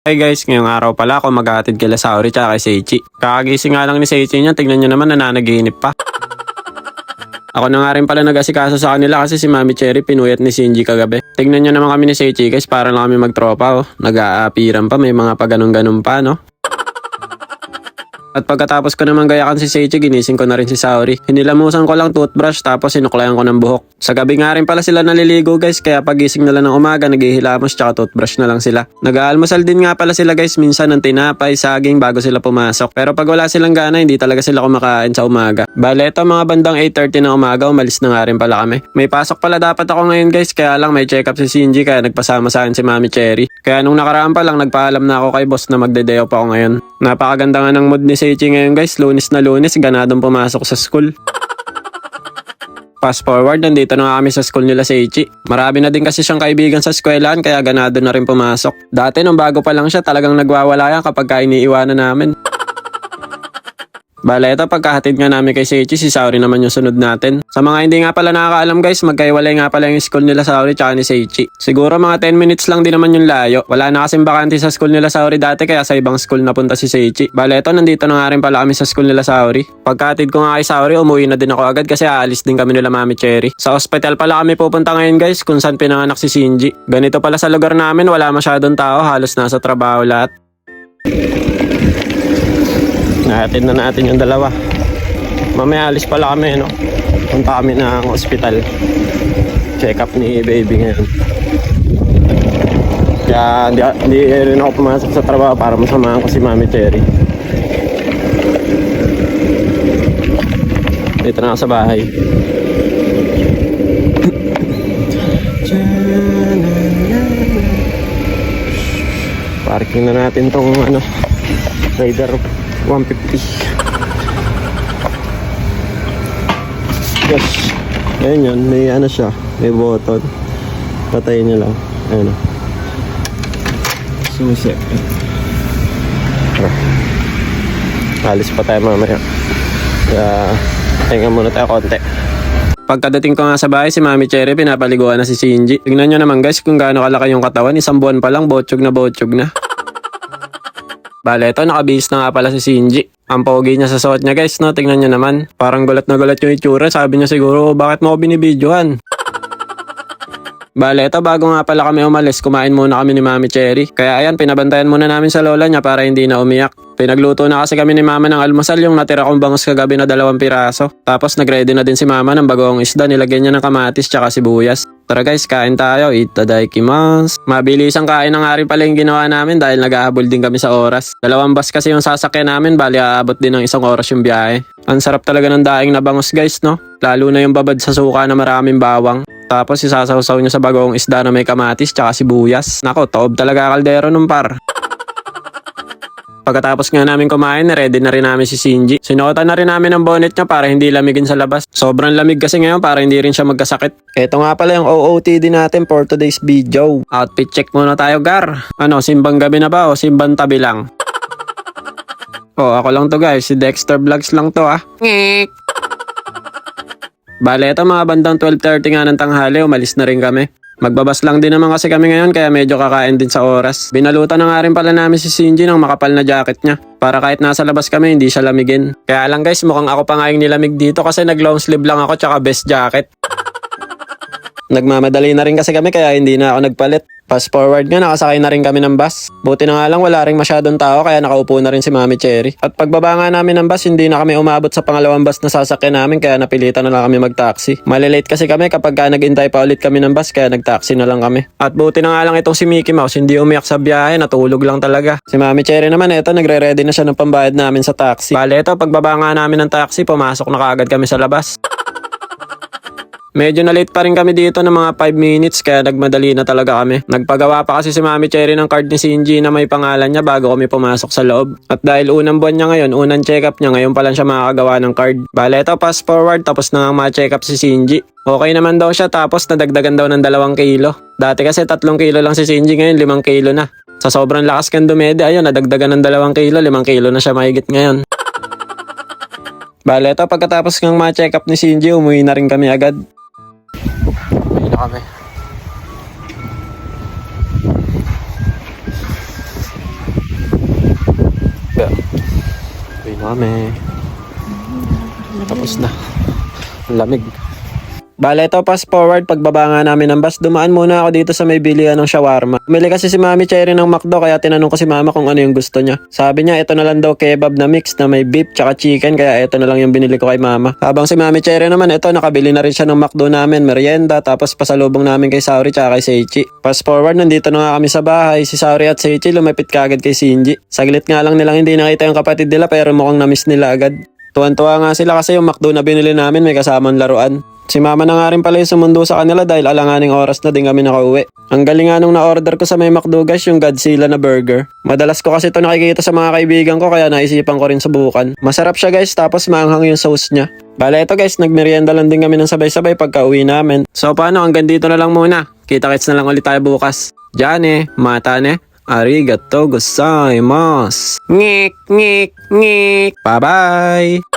Hey guys, ngayong araw pala ako maghahatid kila Saori tsaka kay Seichi. Kakagising nga lang ni Seichi niya, tignan nyo naman nananaginip pa. Ako na nga rin pala nag-asikaso sa kanila kasi si Mami Cherry pinuyat ni Shinji kagabi. Tignan nyo naman kami ni Seichi guys, para lang kami magtropa oh. Nag-aapiran pa, may mga paganon-ganon pa no. At pagkatapos ko naman gayakan si Seichi, ginising ko na rin si Saori. Hinilamusan ko lang toothbrush tapos sinuklayan ko ng buhok. Sa gabi nga rin pala sila naliligo guys, kaya pagising nila ng umaga, naghihilamos tsaka toothbrush na lang sila. Nag-aalmusal din nga pala sila guys, minsan ng tinapay, saging bago sila pumasok. Pero pag wala silang gana, hindi talaga sila kumakain sa umaga. Bale, eto mga bandang 8:30 ng umaga, umalis na nga rin pala kami. May pasok pala dapat ako ngayon guys, kaya lang may check up si Shinji kaya nagpasama sa akin si Mami Cherry. Kaya nung nakaraan pa lang, nagpaalam na ako kay boss na magde-day off ako ngayon. Napakaganda nga ng mood ni Seichi ngayon guys, lunes na lunes, ganadong pumasok sa school. Fast forward, nandito na nga kami sa school nila Seichi. Marami na din kasi siyang kaibigan sa eskwelahan kaya ganado na rin pumasok. Dati nung bago pa lang siya, talagang nagwawala yan kapag iniiwanan namin. Bale, ito pagkahatid nga namin kay Seichi, si Saori naman yung sunod natin. Sa mga hindi nga pala nakakaalam guys, magkaiwalay nga pala yung school nila Saori tsaka ni Seichi. Siguro mga 10 minutes lang din naman yung layo. Wala na kasing bakante sa school nila Saori dati kaya sa ibang school napunta si Seichi. Bale, ito nandito na nga rin pala kami sa school nila Saori. Pagkahatid ko nga kay Saori, umuwi na din ako agad kasi aalis din kami nila Mami Cherry. Sa hospital pala kami pupunta ngayon guys, kung saan pinanganak si Shinji. Ganito pala sa lugar namin, wala masyadong tao, halos nasa trabaho lahat. Nahatid na natin yung dalawa. Mamaya alis pala kami, no? Punta kami ng hospital. Check up ni baby ngayon. Kaya hindi rin ako pumasok sa trabaho para masamahan ko si Mami Cherry. Dito na ako sa bahay. Parking na natin tong Raider 150. Yes. Ayan yun. May siya. May button. Patayin nyo lang. Ayan o. Susi. Alis pa tayo mamaya. Kaya tingnan muna tayo konti. Pagkadating ko nga sa bahay, si Mami Cherry pinapaliguan na si Shinji. Tignan nyo naman guys kung gaano kalaki yung katawan. Isang buwan pa lang, botsog na. Bale, ito nakabihis na nga pala si Shinji. Ang pogi niya sa suot niya guys, no? Tingnan niyo naman. Parang gulat na gulat yung itsura. Sabi niya siguro, bakit mo ako binibidyohan? Bale, ito bago nga pala kami umalis, kumain muna kami ni Mami Cherry. Kaya ayan, pinabantayan muna namin sa lola niya para hindi na umiyak. Pinagluto na kasi kami ni Mama ng almusal, yung natira kong bangus kagabi na 2 piraso. Tapos nagready na din si Mama ng bagong isda, nilagyan niya ng kamatis tsaka sibuyas. Tara guys, kain tayo. Itadakimasu. Mabilis ang kain na nga rin pala yung ginawa namin dahil nag-ahabol din kami sa oras. 2 bus kasi yung sasakyan namin, bali aabot din ng 1 oras yung biyahe. Ang sarap talaga ng daing na bangus guys, no? Lalo na yung babad sa suka na maraming bawang. Tapos isasawsaw niya sa bagong isda na may kamatis tsaka sibuyas. Nako, taob talaga kaldero nung par. Pagkatapos nga namin kumain, ready na rin namin si Shinji. Sinuotan na rin namin ang bonnet niya para hindi lamigin sa labas. Sobrang lamig kasi ngayon para hindi rin siya magkasakit. Ito nga pala yung OOTD natin for today's video. Outfit check muna tayo, Gar. Simbang gabi na ba o simbang tabi lang? Ako lang to guys. Si Dexter Vlogs lang to Bale, ito mga bandang 12:30 nga ng tanghali, umalis na rin kami. Magbabas lang din naman kasi kami ngayon kaya medyo kakain din sa oras. Binalutan na nga rin pala namin si Shinji ng makapal na jacket niya. Para kahit nasa labas kami hindi siya lamigin. Kaya lang guys, mukhang ako pa nga yung nilamig dito kasi nag long sleeve lang ako tsaka best jacket. Nagmamadali na rin kasi kami kaya hindi na ako nagpalit. Fast forward nga, nakasakay na rin kami ng bus. Buti na nga lang wala ring masyadong tao kaya nakaupo na rin si Mami Cherry. At pagbaba nga namin ng bus, hindi na kami umabot sa pangalawang bus na sasakyan namin kaya napilitan na lang kami mag-taxi. Malilate kasi kami kapag nag-intay pa ulit kami ng bus kaya nag-taxi na lang kami. At buti na nga lang itong si Mickey Mouse, hindi umiyak sa biyahe, natulog lang talaga. Si Mami Cherry naman, eto nagre-ready na siya ng pambayad namin sa taxi. Bale, eto pagbaba nga namin ng taxi, pumasok na kaagad kami sa labas. Medyo na late pa rin kami dito ng mga 5 minutes kaya nagmadali na talaga kami. Nagpagawa pa kasi si Mami Cherry ng card ni Shinji na may pangalan niya bago kami pumasok sa loob. At dahil unang buwan niya ngayon, unang check-up niya, ngayon pa lang siya makakagawa ng card. Bale, ito fast forward, tapos na nga ma-check up si Shinji. Okay naman daw siya tapos nadagdagan daw ng 2 kilo. Dati kasi 3 kilo lang si Shinji, ngayon 5 kilo na. Sa sobrang lakas kang dumede, ayun, nadagdagan ng 2 kilo, 5 kilo na siya mahigit ngayon. Bale, ito pagkatapos ng ma-check up ni Shinji, umuwi na rin kami agad. Uwi na kami. Mami. Tapos na. Ang lamig. Bale, ito, fast forward, pagbaba nga namin ng bus, dumaan muna ako dito sa may bilihan ng shawarma. Umili kasi si Mami Cherry ng McDo, kaya tinanong ko si Mama kung ano yung gusto niya. Sabi niya, ito na lang daw kebab na mix na may beef tsaka chicken, kaya ito na lang yung binili ko kay Mama. Habang si Mami Cherry naman, ito, nakabili na rin siya ng McDo namin, merienda, tapos pasalubong namin kay Sauri tsaka kay Seichi. Fast forward, nandito na nga kami sa bahay, si Sauri at Seichi lumapit kaagad kay Shinji. Saglit nga lang nilang hindi nakita yung kapatid nila, pero mukhang na-miss nila agad. Tuwan-tuwa nga sila kasi yung McDo na binili namin may kasamang laruan. Si Mama na nga rin pala yung sumundo sa kanila dahil alanganing oras na din kami nakauwi. Ang galing nga nung na-order ko sa may McDo guys, yung Godzilla na burger. Madalas ko kasi ito nakikita sa mga kaibigan ko kaya naisipan ko rin subukan. Masarap siya guys, tapos maanghang yung sauce niya. Bale ito guys, nagmerienda lang din kami ng sabay-sabay pagka uwi namin. So paano, hanggang dito na lang muna. Kita-kits na lang ulit tayo bukas. Jane, mata ne, arigatou gozaimasu. Ngik, ngik, ngik. Bye-bye!